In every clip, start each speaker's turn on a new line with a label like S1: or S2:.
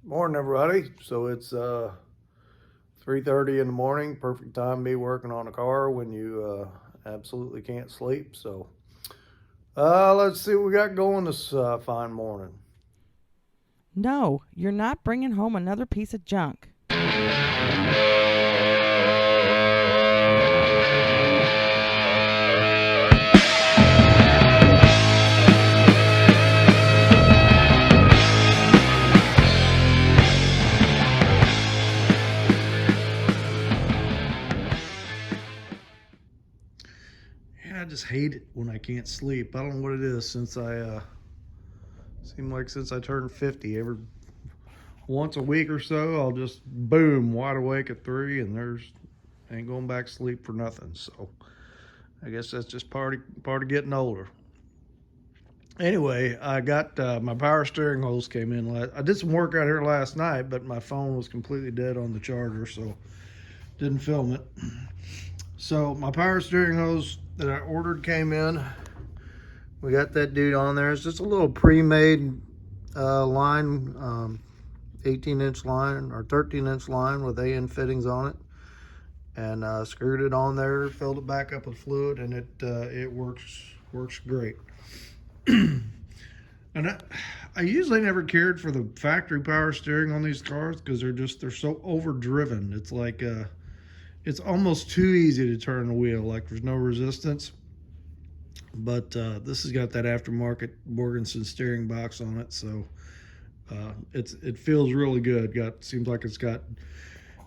S1: Morning, everybody. So it's 3:30 in the morning. Perfect time to be working on a car when you absolutely can't sleep. So let's see what we got going this fine morning.
S2: No, you're not bringing home another piece of junk.
S1: Yeah, I just hate it when I can't sleep. I don't know what it is since since I turned 50. Every once a week or so, I'll just boom wide awake at 3, and there's ain't going back to sleep for nothing. So I guess that's just part of getting older. Anyway, I got my power steering hose came in. I did some work out here last night, but my phone was completely dead on the charger, so didn't film it. So my power steering hose that I ordered came in. We got that dude on there. It's just a little pre-made line, 18-inch line or 13-inch line with AN fittings on it, and screwed it on there, filled it back up with fluid, and it works great. And I usually never cared for the factory power steering on these cars because they're so overdriven. It's like it's almost too easy to turn the wheel. Like there's no resistance. But this has got that aftermarket Morganson steering box on it, so it feels really good. Seems like it's got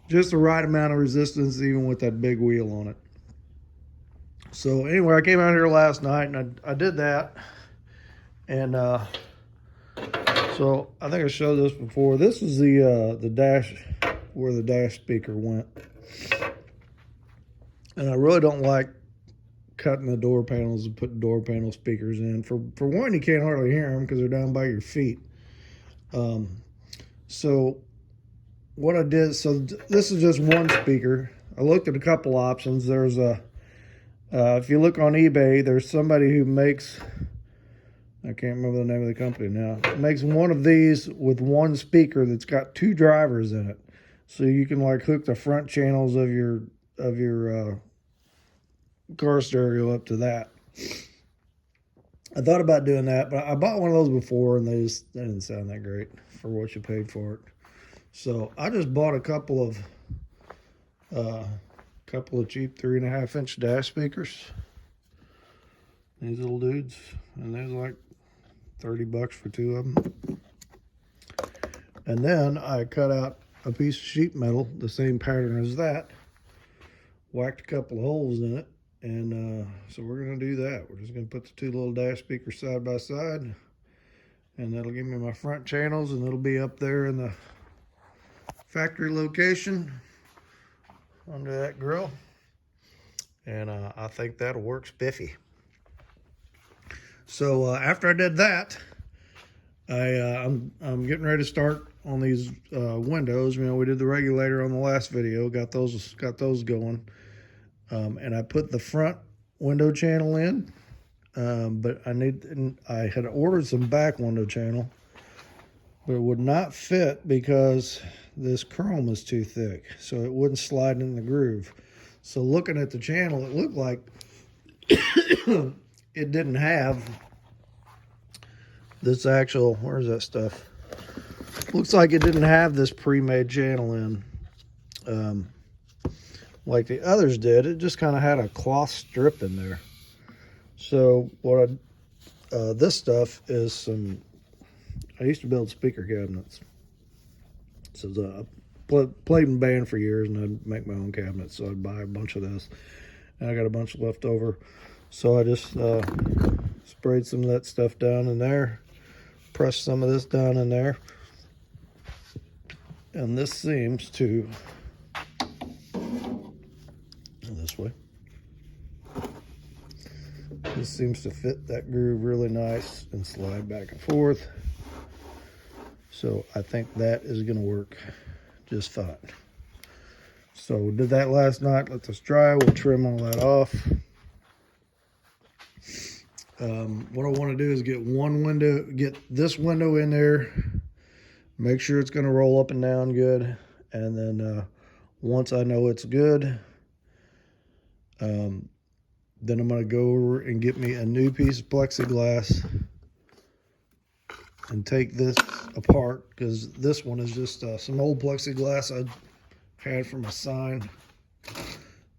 S1: just the right amount of resistance, even with that big wheel on it. So anyway, I came out here last night and I did that, and so I think I showed this before. This is the dash where the dash speaker went, and I really don't like cutting the door panels and putting door panel speakers in. For one, you can't hardly hear them because they're down by your feet. So what I did, so this is just one speaker. I looked at a couple options. There's if you look on eBay, there's somebody who makes, I can't remember the name of the company now, makes one of these with one speaker that's got two drivers in it. So you can like hook the front channels of your car stereo up to that. I thought about doing that, but I bought one of those before and they didn't sound that great for what you paid for it. So I just bought a couple of cheap 3.5-inch dash speakers. These little dudes, and they're like $30 for two of them. And then I cut out a piece of sheet metal, the same pattern as that, whacked a couple of holes in it, and so we're gonna do that. We're just gonna put the two little dash speakers side by side, and that'll give me my front channels, and it'll be up there in the factory location under that grill, and I think that'll work spiffy. So after I did that, I'm getting ready to start on these windows. You know, we did the regulator on the last video, got those going, and I put the front window channel in, but I had ordered some back window channel, but it would not fit because this chrome is too thick, so it wouldn't slide in the groove. So looking at the channel, it looked like it didn't have this actual, where's that stuff? Looks like it didn't have this pre-made channel in like the others did. It just kind of had a cloth strip in there. So this stuff is some, I used to build speaker cabinets. So I played in band for years, and I'd make my own cabinets, so I'd buy a bunch of this. And I got a bunch left over. So I just sprayed some of that stuff down in there, pressed some of this down in there, and this seems to, this way, this seems to fit that groove really nice and slide back and forth. So I think that is going to work just fine. So we did that last night. Let this dry. We'll trim all that off. What I want to do is get this window in there, make sure it's going to roll up and down good. And then once I know it's good, then I'm going to go over and get me a new piece of plexiglass and take this apart, because this one is just some old plexiglass I had from a sign.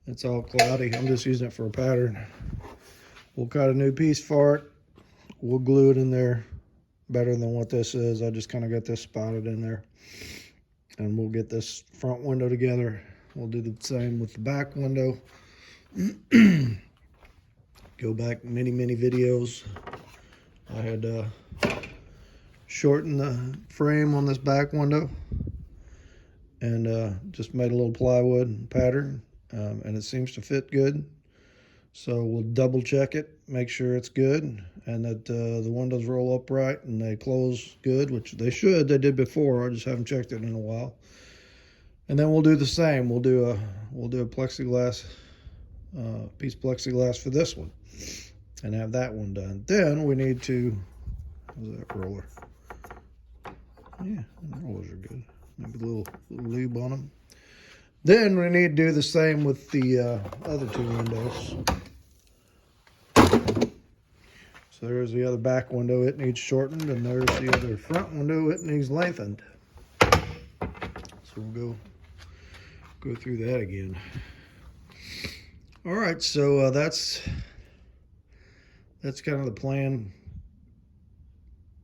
S1: It's all cloudy. I'm just using it for a pattern. We'll cut a new piece for it. We'll glue it in there better than what this is. I just kind of got this spotted in there. And we'll get this front window together. We'll do the same with the back window. Go back many videos. I had shortened the frame on this back window and just made a little plywood pattern, and it seems to fit good. So we'll double check it, make sure it's good, and that the windows roll upright and they close good, which they should. They did before. I just haven't checked it in a while. And then we'll do the same. We'll do a plexiglass piece of plexiglass for this one, and have that one done. Then we need to. How's that roller? Yeah, the rollers are good. Maybe a little lube on them. Then we need to do the same with the other two windows. So there's the other back window. It needs shortened, and there's the other front window. It needs lengthened. So we'll go through that again. All right, so that's kind of the plan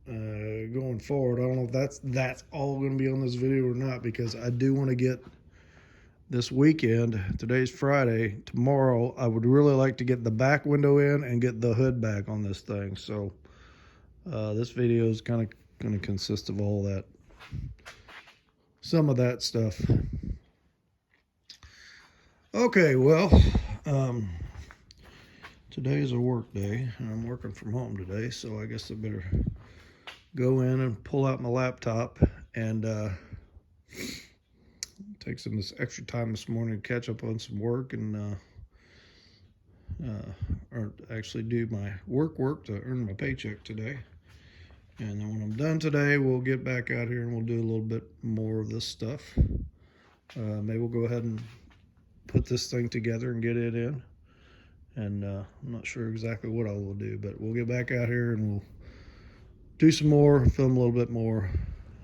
S1: going forward. I don't know if that's all going to be on this video or not, because I do want to get this weekend. Today's Friday. Tomorrow, I would really like to get the back window in and get the hood back on this thing. So this video is kind of going to consist of all that, some of that stuff. Okay, well, today is a work day, and I'm working from home today, so I guess I better go in and pull out my laptop and take some of this extra time this morning to catch up on some work, and or actually do my work to earn my paycheck today. And then when I'm done today, we'll get back out here and we'll do a little bit more of this stuff. Maybe we'll go ahead and put this thing together and get it in. And I'm not sure exactly what I will do, but we'll get back out here and we'll do some more, film a little bit more.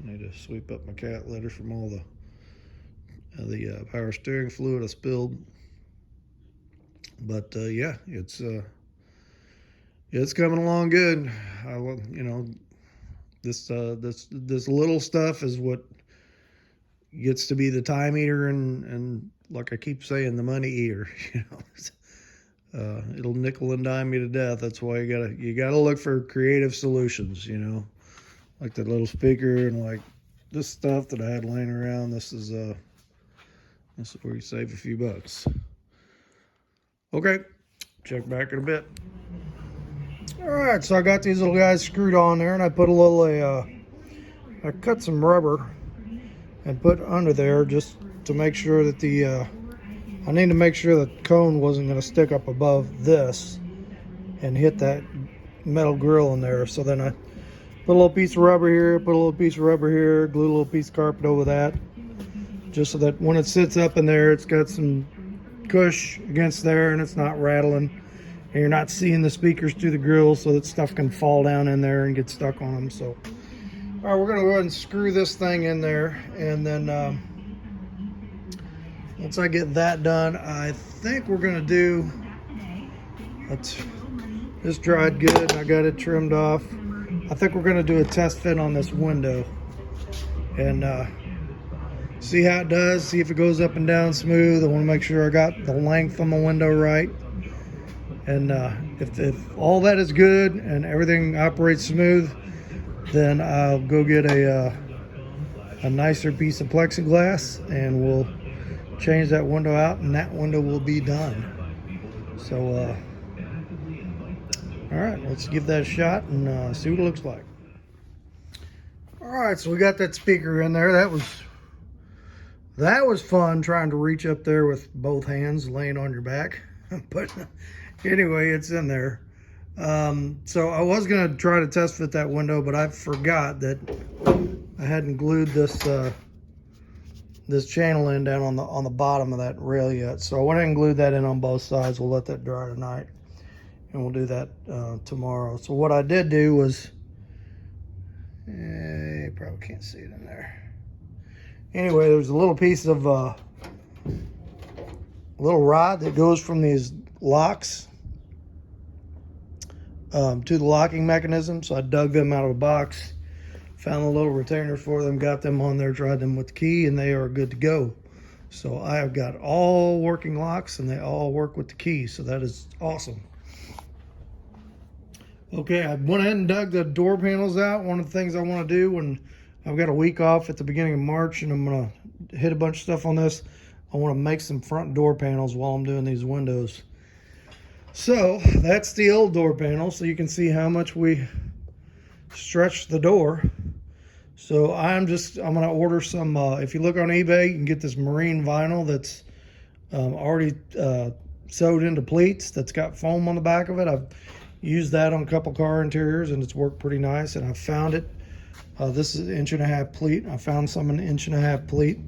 S1: I need to sweep up my cat litter from all the power steering fluid I spilled. But yeah, it's coming along good. You know, this little stuff is what gets to be the time eater, and like I keep saying, the money eater. You know, it'll nickel and dime you to death. That's why you gotta look for creative solutions. You know, like that little speaker and like this stuff that I had laying around. This is where you save a few bucks. Okay, check back in a bit. All right, so I got these little guys screwed on there, and I put a little, I cut some rubber and put under there just to make sure that I need to make sure that the cone wasn't going to stick up above this and hit that metal grill in there. So then I put a little piece of rubber here, put a little piece of rubber here, glue a little piece of carpet over that, just so that when it sits up in there, it's got some cush against there and it's not rattling, and you're not seeing the speakers through the grill, so that stuff can fall down in there and get stuck on them. So all right, we're gonna go ahead and screw this thing in there, and then once I get that done, I think we're gonna do, this dried good, I got it trimmed off. I think we're gonna do a test fit on this window and see how it does, see if it goes up and down smooth. I want to make sure I got the length on the window right, and if all that is good and everything operates smooth, then I'll go get a nicer piece of plexiglass and we'll change that window out, and that window will be done. So all right, let's give that a shot and see what it looks like. All right, so we got that speaker in there. That was fun, trying to reach up there with both hands laying on your back. But anyway, it's in there. So I was gonna try to test fit that window, but I forgot that I hadn't glued this channel in down on the bottom of that rail yet. So I went ahead and glued that in on both sides. We'll let that dry tonight, and we'll do that tomorrow. So what I did do was, you probably can't see it in there. Anyway, there's a little piece of a little rod that goes from these locks to the locking mechanism. So I dug them out of a box, found the little retainers for them, got them on there, tried them with the key, and they are good to go. So I have got all working locks, and they all work with the key. So that is awesome. Okay, I went ahead and dug the door panels out. One of the things I want to do when I've got a week off at the beginning of March and I'm going to hit a bunch of stuff on this, I want to make some front door panels while I'm doing these windows. So that's the old door panel, so you can see how much we stretched the door. So I'm going to order some, if you look on eBay, you can get this marine vinyl that's already sewed into pleats, that's got foam on the back of it. I've used that on a couple car interiors and it's worked pretty nice, and I found it. This is 1.5 inch pleat. I found some in 1.5 inch pleat.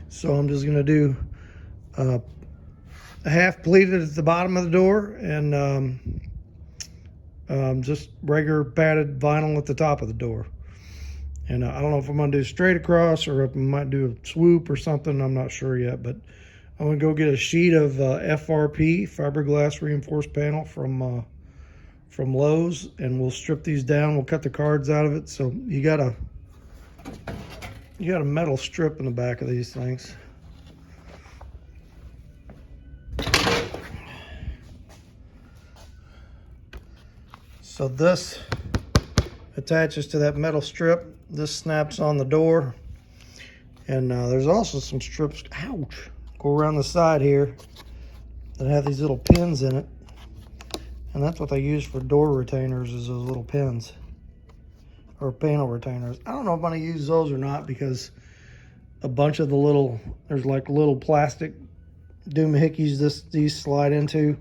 S1: So I'm just going to do a half pleated at the bottom of the door and just regular padded vinyl at the top of the door. And I don't know if I'm going to do straight across or if I might do a swoop or something. I'm not sure yet, but I'm going to go get a sheet of FRP, fiberglass reinforced panel from Lowe's, and we'll strip these down. We'll cut the cards out of it. So you got a metal strip in the back of these things. So this attaches to that metal strip. This snaps on the door, and there's also some strips, ouch, go around the side here that have these little pins in it. And that's what they use for door retainers, is those little pins, or panel retainers. I don't know if I'm going to use those or not, because a bunch of the there's like little plastic doohickeys these slide into.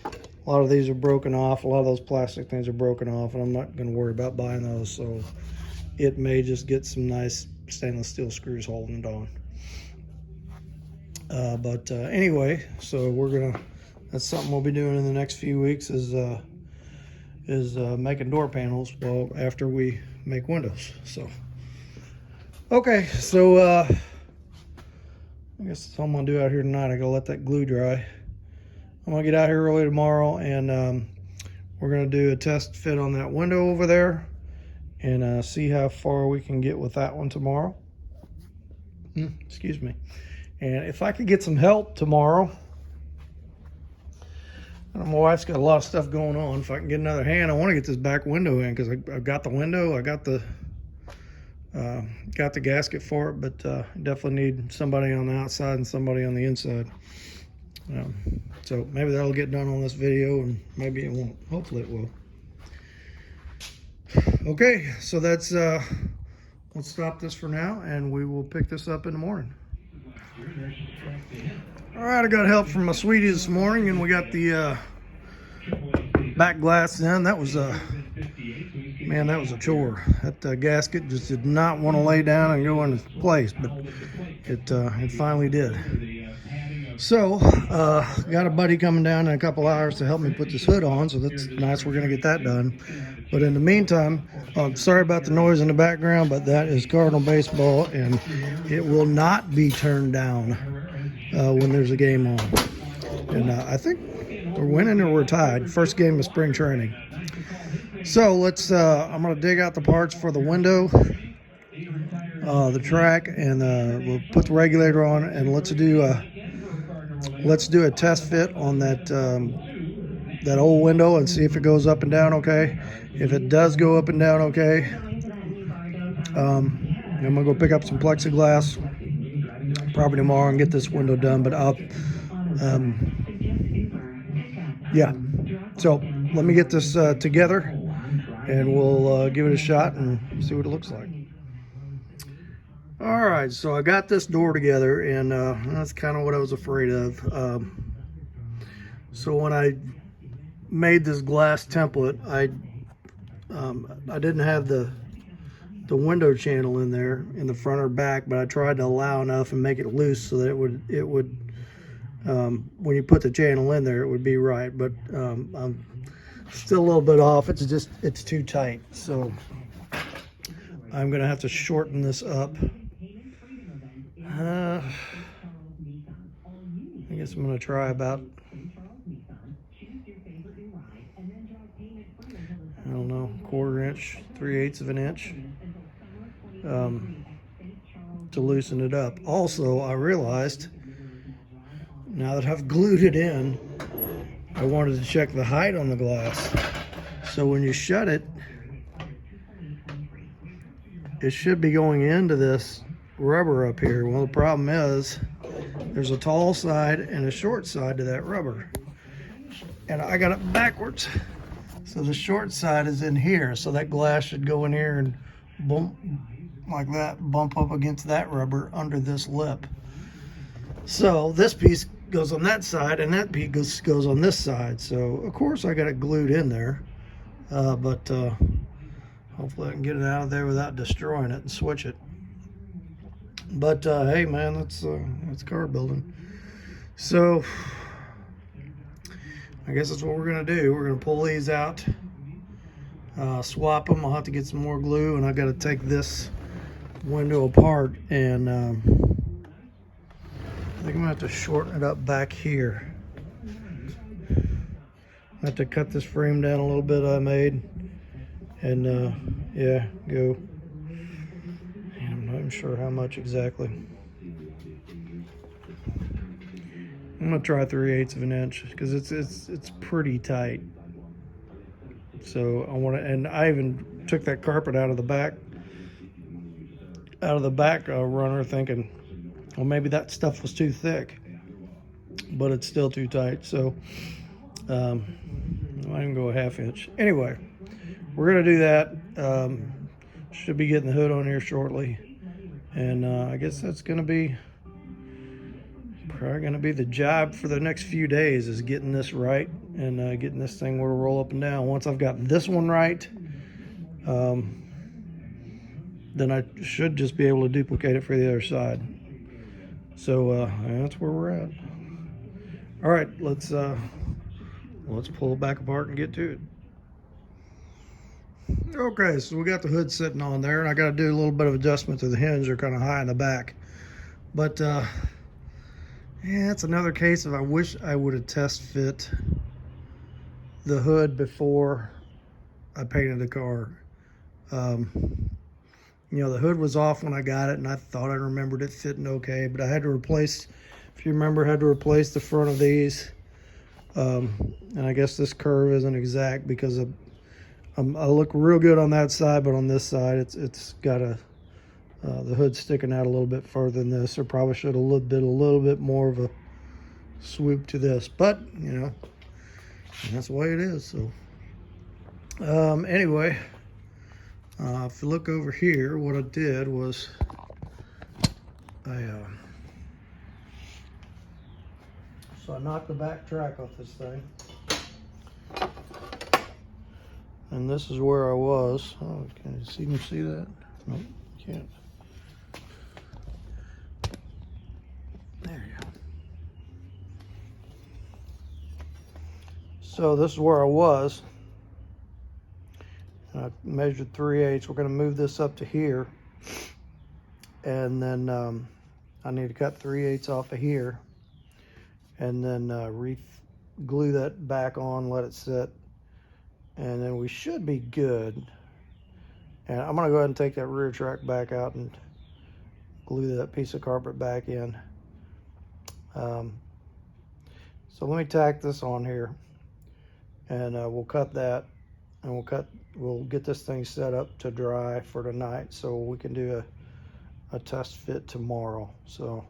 S1: A lot of these are broken off. A lot of those plastic things are broken off, and I'm not going to worry about buying those. So it may just get some nice stainless steel screws holding it on. Anyway, so that's something we'll be doing in the next few weeks, is making door panels after we make windows. So okay, so I guess that's all I'm gonna do out here tonight. I gotta let that glue dry. I'm gonna get out here early tomorrow, and we're gonna do a test fit on that window over there and see how far we can get with that one tomorrow. Excuse me. And if I could get some help tomorrow, my wife's got a lot of stuff going on. If I can get another hand, I want to get this back window in, because I've got the window, I got the gasket for it, but definitely need somebody on the outside and somebody on the inside. So maybe that'll get done on this video, and maybe it won't. Hopefully it will. Okay, so that's let's stop this for now, and we will pick this up in the morning. All right, I got help from my sweetie this morning, and we got the back glass in. That was man, that was a chore. That gasket just did not want to lay down and go into place, but it finally did. So got a buddy coming down in a couple hours to help me put this hood on, so that's nice. We're gonna get that done. But in the meantime, sorry about the noise in the background, but that is Cardinal baseball, and it will not be turned down when there's a game on. And I think we're winning or we're tied. First game of spring training. So let's, I'm gonna dig out the parts for the window, the track, and we'll put the regulator on, and let's do a test fit on that old window and see if it goes up and down okay. If it does go up and down okay, I'm gonna go pick up some plexiglass probably tomorrow and get this window done. But yeah, so let me get this together, and we'll give it a shot and see what it looks like. All right, so I got this door together, and that's kind of what I was afraid of. So when I made this glass template, I didn't have the the window channel in there in the front or back, but I tried to allow enough and make it loose so that it would when you put the channel in there, it would be right. But I'm still a little bit off. It's too tight. So I'm gonna have to shorten this up. I guess I'm gonna try about, I don't know, 1/4 inch, 3/8 of an inch to loosen it up. Also, I realized now that I've glued it in, I wanted to check the height on the glass. So when you shut it, it should be going into this rubber up here. Well, the problem is there's a tall side and a short side to that rubber. And I got it backwards. So the short side is in here. So that glass should go in here and bump like that, bump up against that rubber under this lip. So this piece goes on that side and that piece goes on this side. So of course I got it glued in there. But hopefully I can get it out of there without destroying it and switch it. But hey man, that's car building. So I guess that's what we're gonna do. We're gonna pull these out, swap them. I'll have to get some more glue, and I got to take this window apart, and I think I'm gonna have to shorten it up back here. I have to cut this frame down a little bit I made, and yeah, go. And I'm not even sure how much exactly. I'm gonna try 3/8 of an inch because it's pretty tight. So I want to, and I even took that carpet out of the back runner, thinking, well, maybe that stuff was too thick, but it's still too tight. So I can go a 1/2 inch. Anyway, we're gonna do that. Should be getting the hood on here shortly, and I guess that's gonna be probably gonna be the job for the next few days, is getting this right and getting this thing where to roll up and down. Once I've got this one right, then I should just be able to duplicate it for the other side. So that's where we're at. All right, let's pull it back apart and get to it. Okay, so we got the hood sitting on there, and I got to do a little bit of adjustment to the hinge. They're kind of high in the back, but yeah, it's another case of I wish I would have test fit the hood before I painted the car. You know, the hood was off when I got it, and I thought I remembered it fitting okay, but I had to replace, if you remember, I had to replace the front of these. And I guess this curve isn't exact because I look real good on that side, but on this side, it's got the hood sticking out a little bit further than this. Or probably should have been a little bit more of a swoop to this, but you know, that's the way it is. So anyway, if you look over here, what I did was I knocked the back track off this thing, and this is where I was. Oh, can you see that? Nope, can't. There you go. So this is where I was. I measured 3/8. We're going to move this up to here, and then I need to cut 3/8 off of here, and then glue that back on, let it sit, and then we should be good. And I'm going to go ahead and take that rear track back out and glue that piece of carpet back in. So let me tack this on here, and we'll cut that, and we'll get this thing set up to dry for tonight so we can do a test fit tomorrow. So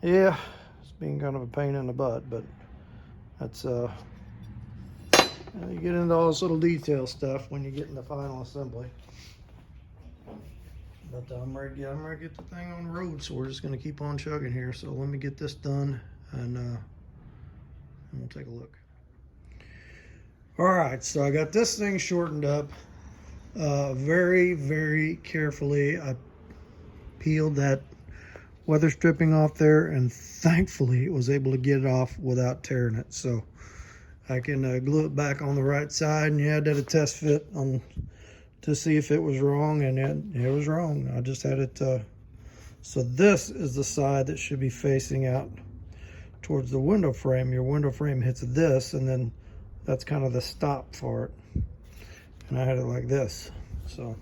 S1: yeah, it's been kind of a pain in the butt, but that's you get into all this little detail stuff when you get in the final assembly. But I'm ready to get the thing on the road, so we're just going to keep on chugging here. So let me get this done, and we'll take a look. All right, so I got this thing shortened up. Very, very carefully. I peeled that weather stripping off there, and thankfully was able to get it off without tearing it. So I can glue it back on the right side, and yeah, I did a test fit on to see if it was wrong, and it was wrong. I just had it. So this is the side that should be facing out towards the window frame. Your window frame hits this, and then that's kind of the stop for it. And I had it like this. So,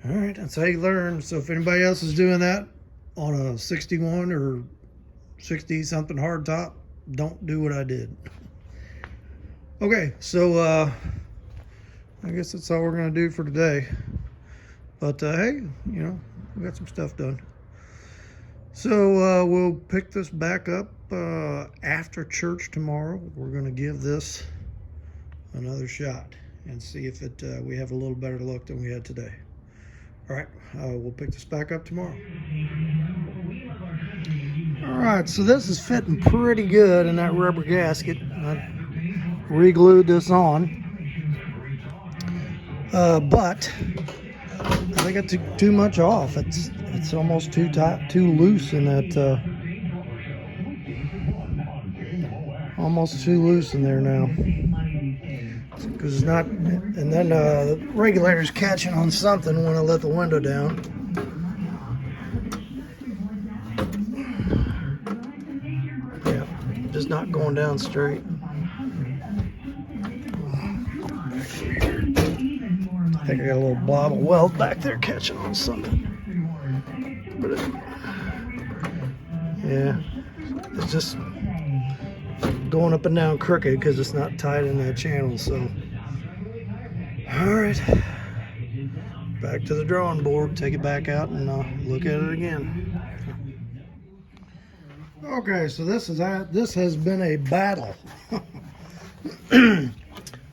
S1: all right, that's how you learn. So if anybody else is doing that on a 61 or 60 something hardtop, don't do what I did. Okay, so I guess that's all we're gonna do for today. But hey, you know, we got some stuff done. So we'll pick this back up after church tomorrow. We're gonna give this another shot and see if it we have a little better look than we had today. All right, we'll pick this back up tomorrow. All right, so this is fitting pretty good in that rubber gasket. I re-glued this on, but I think I took too much off. It's almost too tight, too loose in that. Almost too loose in there now. Because it's not, and then the regulator's catching on something when I let the window down. Yeah, just not going down straight. I think I got a little blob of weld back there catching on something. But yeah, it's just going up and down crooked because it's not tight in that channel. So all right, back to the drawing board, take it back out and look at it again. Okay, so this has been a battle.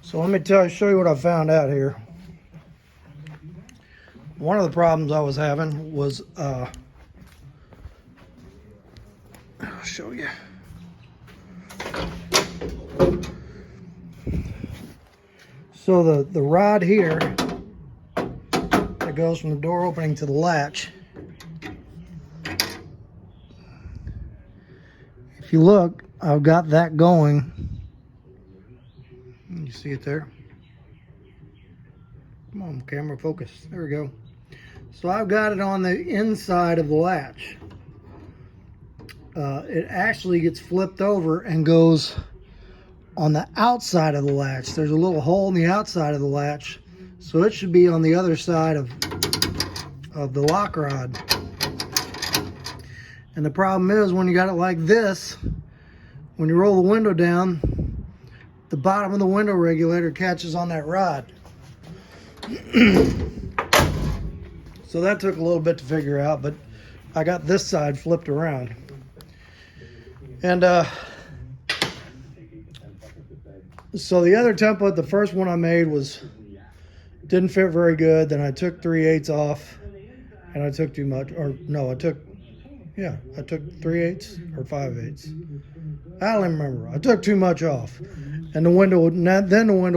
S1: So let me show you what I found out here. One of the problems I was having was I'll show you. So the rod here that goes from the door opening to the latch, if you look, I've got that going. You see it there? Come on, camera, focus. There we go. So I've got it on the inside of the latch. It actually gets flipped over and goes on the outside of the latch. There's a little hole in the outside of the latch, so it should be on the other side of the lock rod. And the problem is when you got it like this, when you roll the window down, the bottom of the window regulator catches on that rod. So that took a little bit to figure out, but I got this side flipped around. And so the other template, the first one I made, didn't fit very good. Then I took 3/8 off, and I took too much. Or no, I took 3/8 or 5/8. I don't even remember. I took too much off, and the window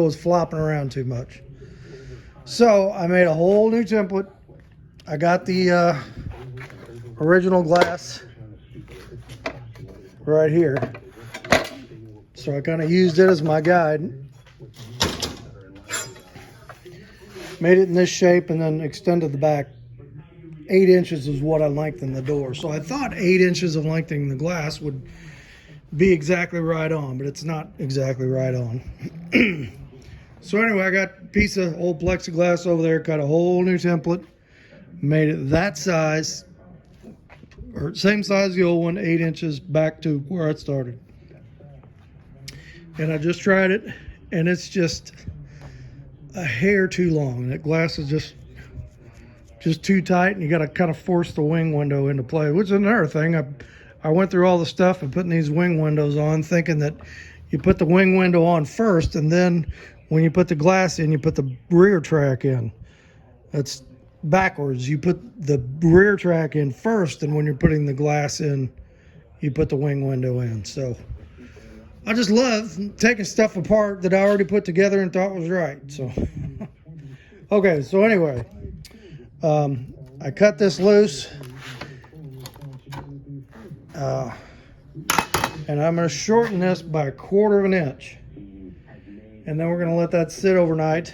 S1: was flopping around too much. So I made a whole new template. I got the original glass right here. So I kind of used it as my guide. Made it in this shape and then extended the back. 8 inches is what I lengthened the door. So I thought 8 inches of lengthening the glass would be exactly right on, but it's not exactly right on. So anyway, I got a piece of old plexiglass over there, got a whole new template, made it that size, or same size as the old one, 8 inches back to where it started. And I just tried it, and it's just a hair too long. That glass is just too tight, and you got to kind of force the wing window into play, which is another thing. I went through all the stuff and putting these wing windows on, thinking that you put the wing window on first, and then when you put the glass in, you put the rear track in. That's backwards. You put the rear track in first, and when you're putting the glass in, you put the wing window in. So I just love taking stuff apart that I already put together and thought was right. So Okay, so anyway, I cut this loose, and I'm going to shorten this by 1/4 of an inch, and then we're going to let that sit overnight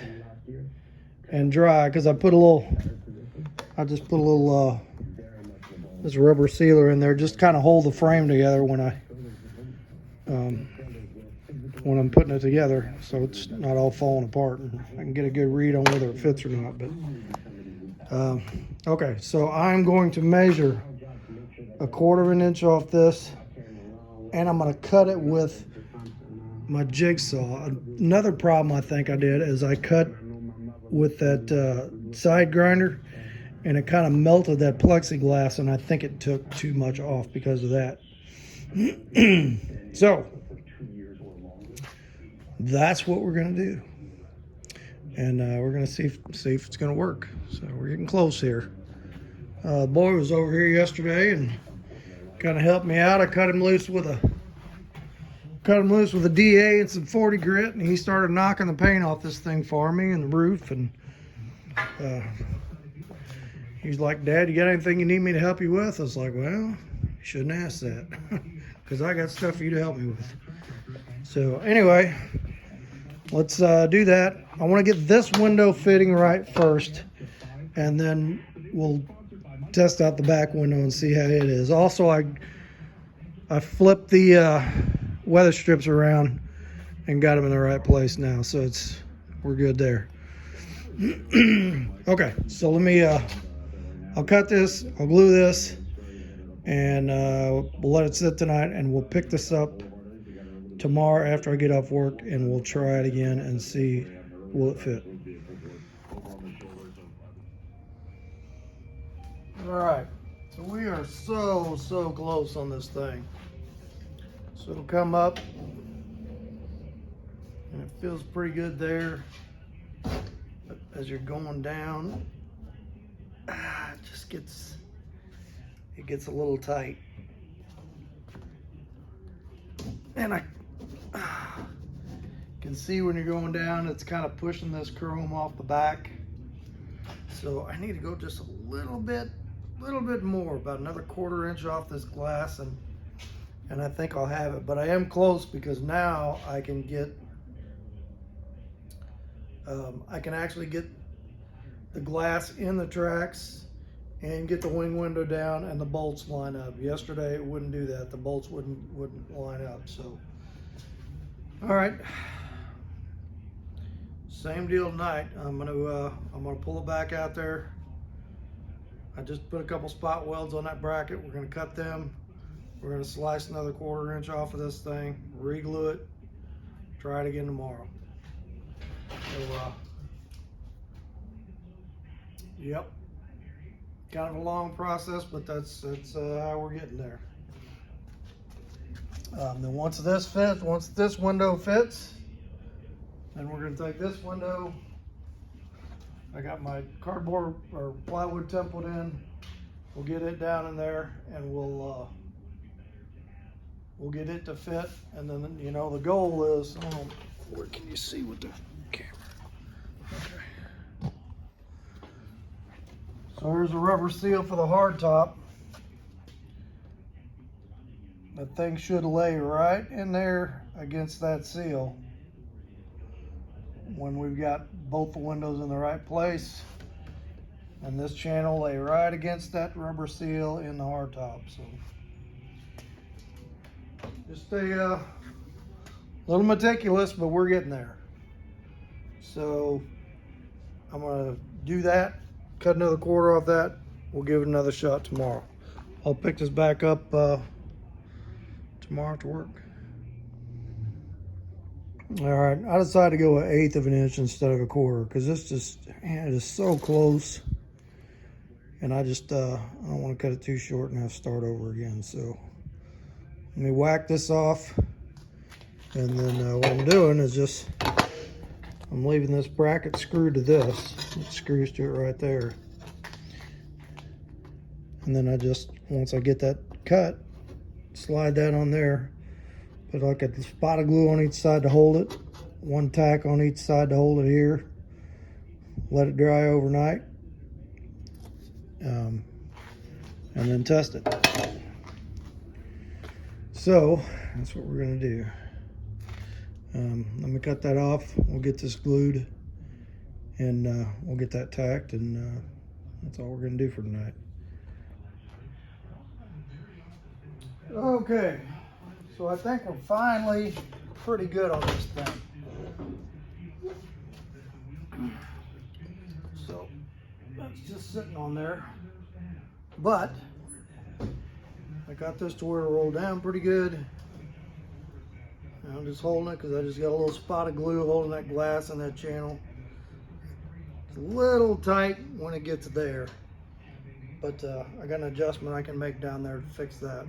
S1: and dry, because I just put a little this rubber sealer in there, just kind of hold the frame together when I'm putting it together, so it's not all falling apart, and I can get a good read on whether it fits or not. But okay, so I'm going to measure 1/4 of an inch off this, and I'm going to cut it with my jigsaw. Another problem I think I did is I cut with that side grinder, and it kind of melted that plexiglass, and I think it took too much off because of that. So that's what we're going to do, and we're going to see if it's going to work. So we're getting close here. Boy was over here yesterday and kind of helped me out. I cut him loose with a DA and some 40 grit, and he started knocking the paint off this thing for me and the roof. And he's like, "Dad, you got anything you need me to help you with?" I was like, "Well, you shouldn't ask that, because I got stuff for you to help me with." So anyway, let's do that. I want to get this window fitting right first, and then we'll test out the back window and see how it is. Also, I flipped the weather strips around and got them in the right place now, so we're good there. Okay, so let me I'll cut this, I'll glue this, and we'll let it sit tonight, and we'll pick this up tomorrow after I get off work, and we'll try it again and see, will it fit. All right, so we are so close on this thing. So it'll come up, and it feels pretty good there. But as you're going down, it gets a little tight, and I can see when you're going down, it's kind of pushing this chrome off the back. So I need to go just a little bit more, about another 1/4 inch off this glass, and I think I'll have it. But I am close, because now I can actually get the glass in the tracks and get the wing window down and the bolts line up. Yesterday it wouldn't do that. The bolts wouldn't line up. So all right, same deal tonight. I'm gonna pull it back out there. I just put a couple spot welds on that bracket. We're gonna cut them. We're gonna slice another 1/4 inch off of this thing, re-glue it, try it again tomorrow. So yep, kind of a long process, but that's how we're getting there. Then once this window fits, then we're going to take this window. I got my cardboard or plywood template in. We'll get it down in there, and we'll get it to fit. And then, you know, the goal is, where can you see with the camera? Okay. So here's a rubber seal for the hardtop. That thing should lay right in there against that seal when we've got both the windows in the right place, and this channel lay right against that rubber seal in the hardtop. So just a little meticulous, but we're getting there. So I'm gonna do that, cut another 1/4 off that. We'll give it another shot tomorrow. I'll pick this back up tomorrow after work. All right, I decided to go 1/8 of an inch instead of 1/4, because this it is so close, and I don't want to cut it too short and have to start over again. So let me whack this off, and then what I'm doing is I'm leaving this bracket screwed to this. It screws to it right there, and then once I get that cut, slide that on there. Put like a spot of glue on each side to hold it. One tack on each side to hold it here. let it dry overnight, and then test it. So that's what we're going to do. Let me cut that off. We'll get this glued, and we'll get that tacked, and that's all we're going to do for tonight. Okay, so I think we're finally pretty good on this thing. So that's just sitting on there, but I got this to where it rolled down pretty good. I'm just holding it because I just got a little spot of glue holding that glass in that channel. It's a little tight when it gets there, but I got an adjustment I can make down there to fix that.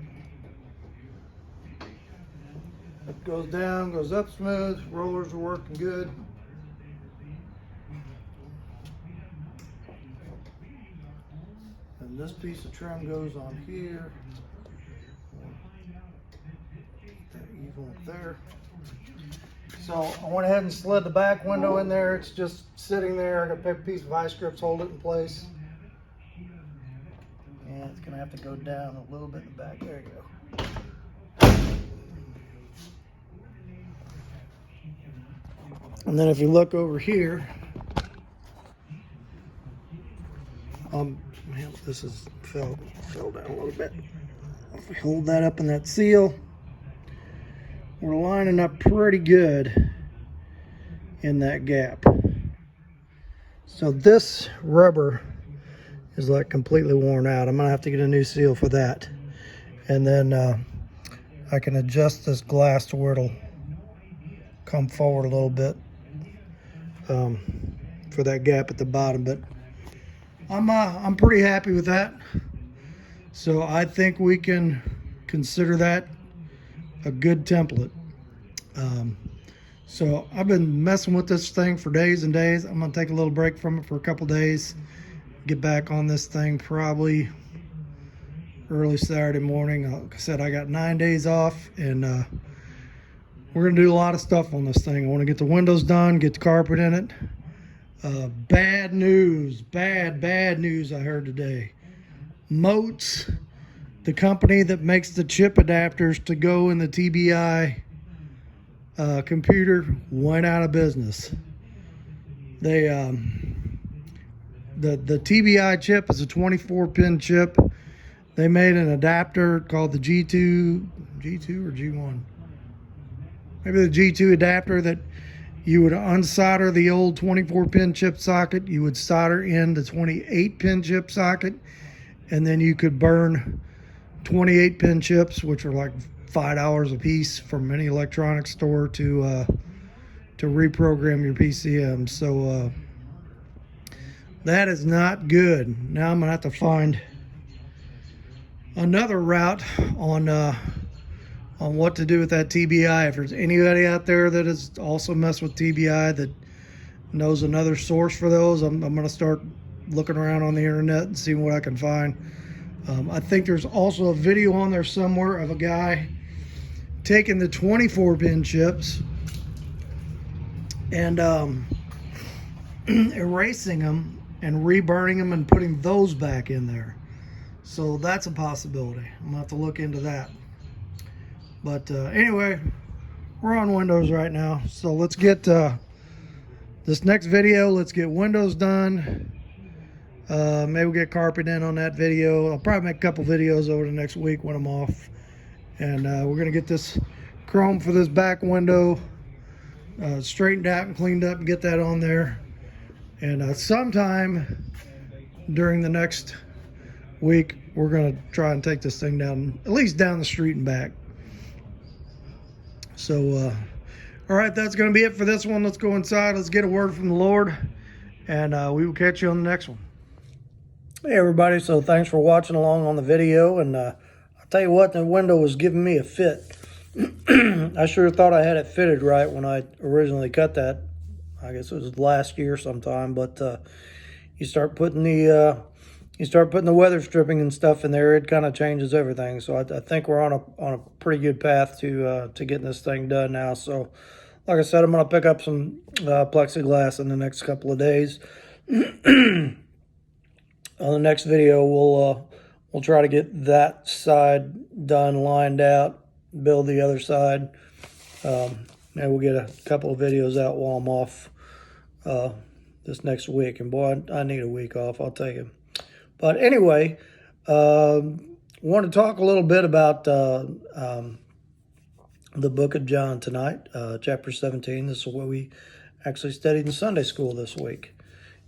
S1: It goes down, goes up smooth, rollers are working good. And this piece of trim goes on here. That even up there. So I went ahead and slid the back window in there. It's just sitting there. I got a paper piece of ice grips hold it in place. And it's gonna have to go down a little bit in the back. There you go. And then if you look over here, man, this is fell down a little bit. If we hold that up in that seal, we're lining up pretty good in that gap. So this rubber is like completely worn out. I'm gonna have to get a new seal for that. And then I can adjust this glass to where it'll come forward a little bit for that gap at the bottom. But I'm pretty happy with that. So I think we can consider that a good template. So I've been messing with this thing for days and days. I'm gonna take a little break from it for a couple days, get back on this thing probably early Saturday morning. Like I said, I got 9 days off, and we're gonna do a lot of stuff on this thing. I want to get the windows done, get the carpet in it. Bad news I heard today. Motes, the company that makes the chip adapters to go in the TBI computer, went out of business. They the TBI chip is a 24-pin chip. They made an adapter called the G2 or G1. Maybe the G2 adapter that you would unsolder the old 24-pin chip socket. You would solder in the 28-pin chip socket, and then you could burn 28-pin chips, which are like $5 a piece from any electronics store to reprogram your PCM. So that is not good. Now I'm gonna have to find another route on what to do with that TBI. If there's anybody out there that has also messed with TBI that knows another source for those, I'm going to start looking around on the internet and seeing what I can find. I think there's also a video on there somewhere of a guy taking the 24-pin chips and erasing them and reburning them and putting those back in there. So that's a possibility. I'm going to have to look into that. But anyway, we're on Windows right now. So let's get this next video. Let's get Windows done. Maybe we'll get carpet in on that video. I'll probably make a couple videos over the next week when I'm off. And we're going to get this chrome for this back window straightened out and cleaned up and get that on there. And sometime during the next week, we're going to try and take this thing down, at least down the street and back. So, all right, that's going to be it for this one. Let's go inside. Let's get a word from the Lord, and we will catch you on the next one. Hey, everybody. So thanks for watching along on the video. And I'll tell you what, the window was giving me a fit. I sure thought I had it fitted right when I originally cut that. I guess it was last year sometime. But you start putting the weather stripping and stuff in there, it kind of changes everything. So I think we're on a pretty good path to getting this thing done now. So like I said, I'm going to pick up some plexiglass in the next couple of days.
S3: On the next video, we'll try to get that side done, lined out, build the other side. And we'll get a couple of videos out while I'm off this next week. And boy, I need a week off. I'll take it. But anyway, want to talk a little bit about the book of John tonight, chapter 17. This is what we actually studied in Sunday school this week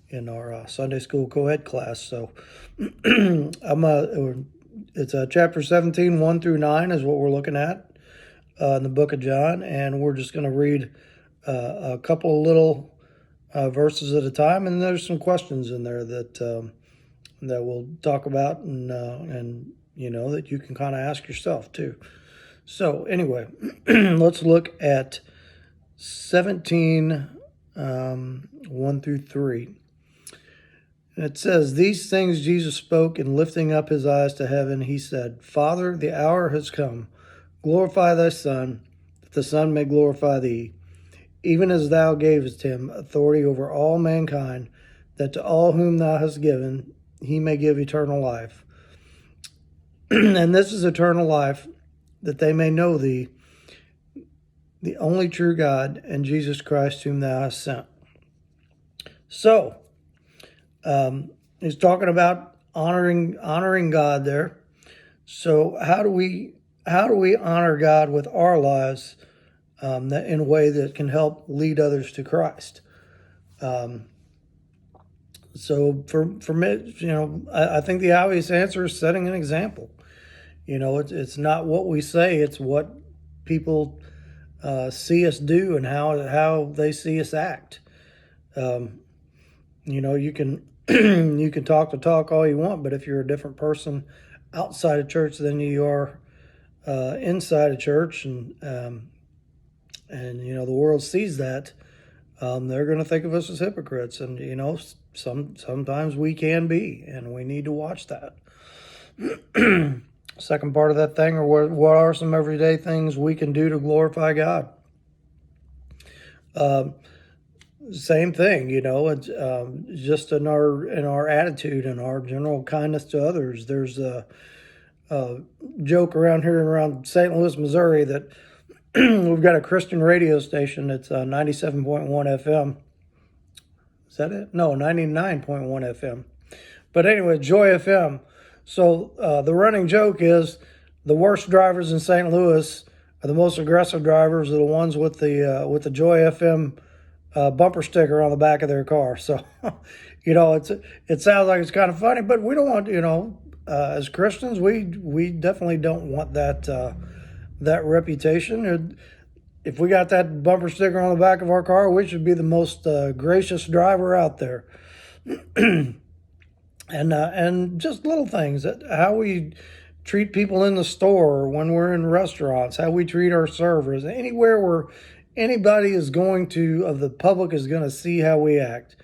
S3: in our Sunday school co-ed class. So it's chapter 17, 1 through 9 is what we're looking at in the book of John. And we're just going to read a couple of little verses at a time. And there's some questions in there that we'll talk about and you know, that you can kind of ask yourself too. So anyway, let's look at 17, 1 through 3. It says, "These things Jesus spoke, and lifting up his eyes to heaven, he said, Father, the hour has come. Glorify thy Son, that the Son may glorify thee, even as thou gavest him authority over all mankind, that to all whom thou hast given, he may give eternal life. And this is eternal life, that they may know thee, the only true God, and Jesus Christ whom thou hast sent." So, he's talking about honoring God there. So how do we honor God with our lives that in a way that can help lead others to Christ? So for me, you know, I think the obvious answer is setting an example. You know, it's not what we say; it's what people see us do and how they see us act. You know, you can you can talk the talk all you want, but if you're a different person outside of church than you are inside of church, and you know the world sees that, they're going to think of us as hypocrites, and you know sometimes we can be, and we need to watch that. Second part of that thing, or what are some everyday things we can do to glorify God? Same thing, you know, it's just in our attitude and our general kindness to others. There's a joke around here around St. Louis, Missouri, that we've got a Christian radio station. It's 97.1 FM. Is that it? No, 99.1 FM. But anyway, Joy FM. So the running joke is the worst drivers in St. Louis are the most aggressive drivers, are the ones with the Joy FM bumper sticker on the back of their car. So, you know, it sounds like it's kind of funny, but we don't want, you know, as Christians, we definitely don't want that reputation. If we got that bumper sticker on the back of our car, we should be the most gracious driver out there. And just little things, that how we treat people in the store, when we're in restaurants, how we treat our servers, anywhere where anybody is going to, of the public, is going to see how we act.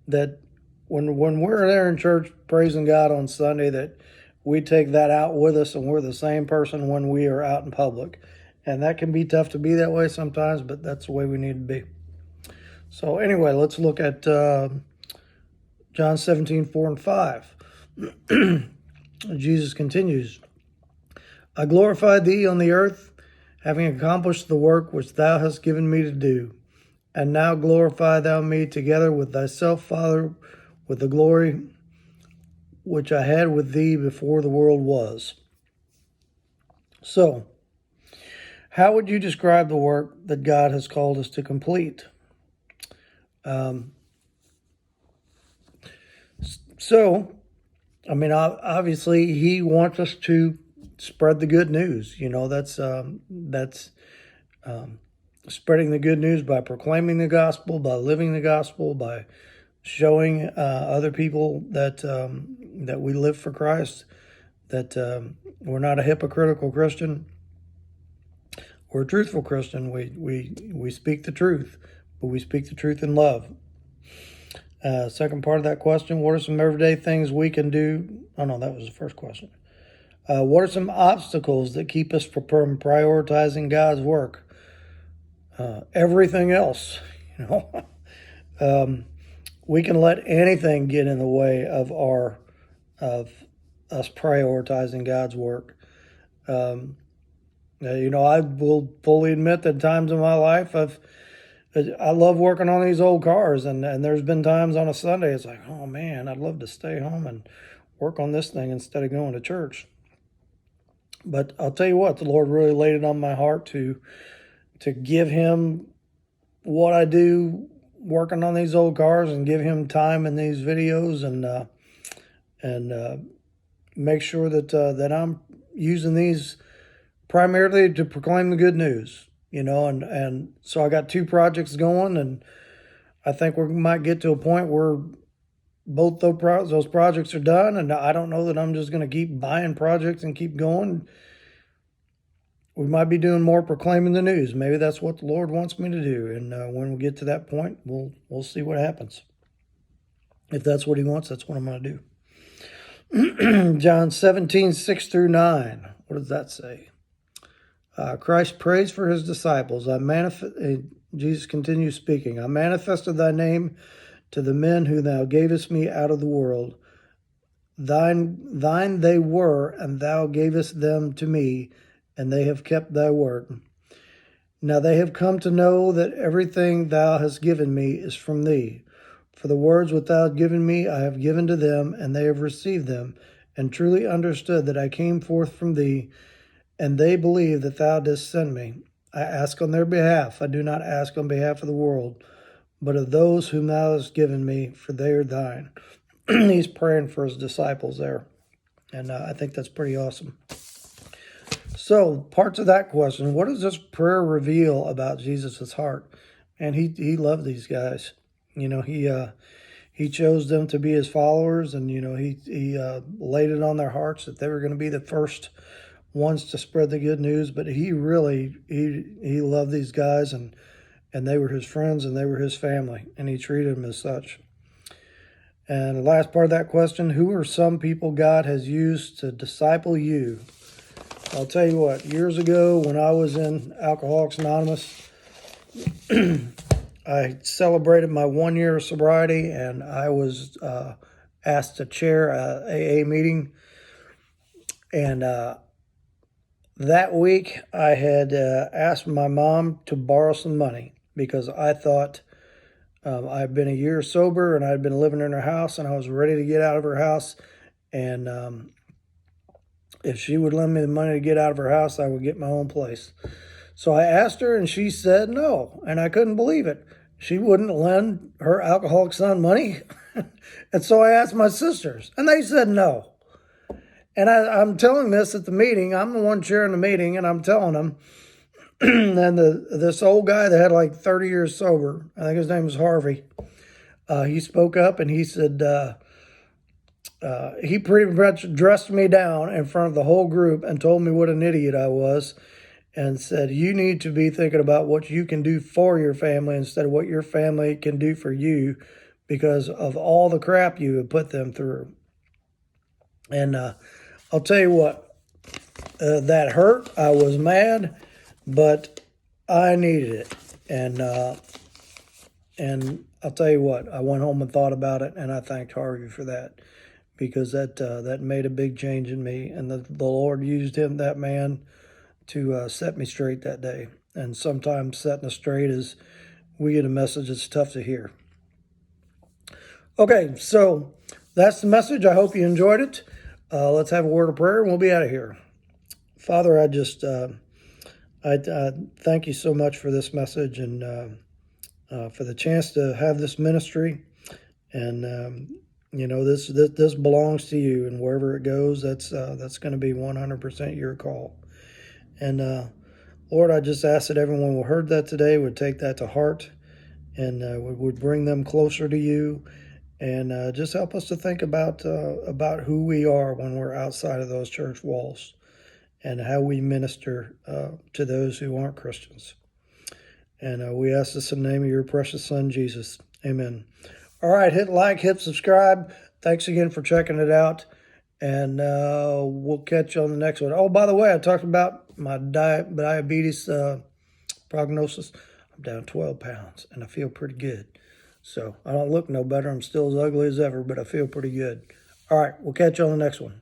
S3: That when we're there in church praising God on Sunday, that we take that out with us, and we're the same person when we are out in public. And that can be tough to be that way sometimes, but that's the way we need to be. So anyway, let's look at John 17, 4 and 5. Jesus continues, "I glorified thee on the earth, having accomplished the work which thou hast given me to do. And now glorify thou me together with thyself, Father, with the glory which I had with thee before the world was." So, how would you describe the work that God has called us to complete? So, I mean, obviously, He wants us to spread the good news. You know, that's spreading the good news by proclaiming the gospel, by living the gospel, by showing other people that that we live for Christ, that we're not a hypocritical Christian. We're a truthful Christian. We speak the truth, but we speak the truth in love. Second part of that question, what are some everyday things we can do? Oh, no, that was the first question. What are some obstacles that keep us from prioritizing God's work? Everything else, you know. we can let anything get in the way of us prioritizing God's work. I will fully admit that times in my life I love working on these old cars, and there's been times on a Sunday it's like, oh man, I'd love to stay home and work on this thing instead of going to church. But I'll tell you what, the Lord really laid it on my heart to give him what I do working on these old cars, and give him time in these videos, and make sure that I'm using these primarily to proclaim the good news, and so I got 2 projects going, and I think we might get to a point where both those projects are done, and I don't know that I'm just going to keep buying projects and keep going. We might be doing more proclaiming the news. Maybe that's what the Lord wants me to do, and when we get to that point, we'll see what happens. If that's what he wants, that's what I'm going to do. John 17:6-9. What does that say? Christ prays for his disciples. Jesus continues speaking. I manifested thy name to the men who thou gavest me out of the world. Thine they were, and thou gavest them to me, and they have kept thy word. Now they have come to know that everything thou hast given me is from thee. For the words which thou hast given me I have given to them, and they have received them, and truly understood that I came forth from thee, and they believe that thou didst send me. I ask on their behalf. I do not ask on behalf of the world, but of those whom thou hast given me, for they are thine. He's praying for his disciples there, and I think that's pretty awesome. So, parts of that question: what does this prayer reveal about Jesus' heart? And he loved these guys. He chose them to be his followers, and he laid it on their hearts that they were going to be the first ones to spread the good news. But he really he loved these guys, and they were his friends, and they were his family, and he treated them as such. And the last part of that question: who are some people God has used to disciple you? I'll tell you what, years ago when I was in Alcoholics Anonymous, I celebrated my 1 year of sobriety, and I was asked to chair a AA meeting. And that week I had asked my mom to borrow some money because I thought I'd been a year sober, and I'd been living in her house, and I was ready to get out of her house. And if she would lend me the money to get out of her house, I would get my own place. So I asked her, and she said no, and I couldn't believe it. She wouldn't lend her alcoholic son money. And so I asked my sisters, and they said no. And I'm telling this at the meeting. I'm the one chairing the meeting, and I'm telling them. And this old guy that had like 30 years sober, I think his name was Harvey, he spoke up, and he said, he pretty much dressed me down in front of the whole group and told me what an idiot I was, and said, you need to be thinking about what you can do for your family instead of what your family can do for you, because of all the crap you have put them through. And I'll tell you what, that hurt. I was mad, but I needed it. And I'll tell you what, I went home and thought about it, and I thanked Harvey for that, because that made a big change in me. And the Lord used that man, to set me straight that day. And sometimes setting us straight is, we get a message that's tough to hear. Okay, so that's the message. I hope you enjoyed it. Let's have a word of prayer, and we'll be out of here. Father, I just I thank you so much for this message, and for the chance to have this ministry. And this belongs to you, and wherever it goes, that's going to be 100% your call. And Lord, I just ask that everyone who heard that today would take that to heart, and would bring them closer to you, and just help us to think about who we are when we're outside of those church walls, and how we minister to those who aren't Christians. And we ask this in the name of your precious Son, Jesus. Amen. All right, hit like, hit subscribe. Thanks again for checking it out, and we'll catch you on the next one. Oh, by the way, I talked about my diabetes prognosis. I'm down 12 pounds, and I feel pretty good. So I don't look no better. I'm still as ugly as ever, but I feel pretty good. All right, we'll catch you on the next one.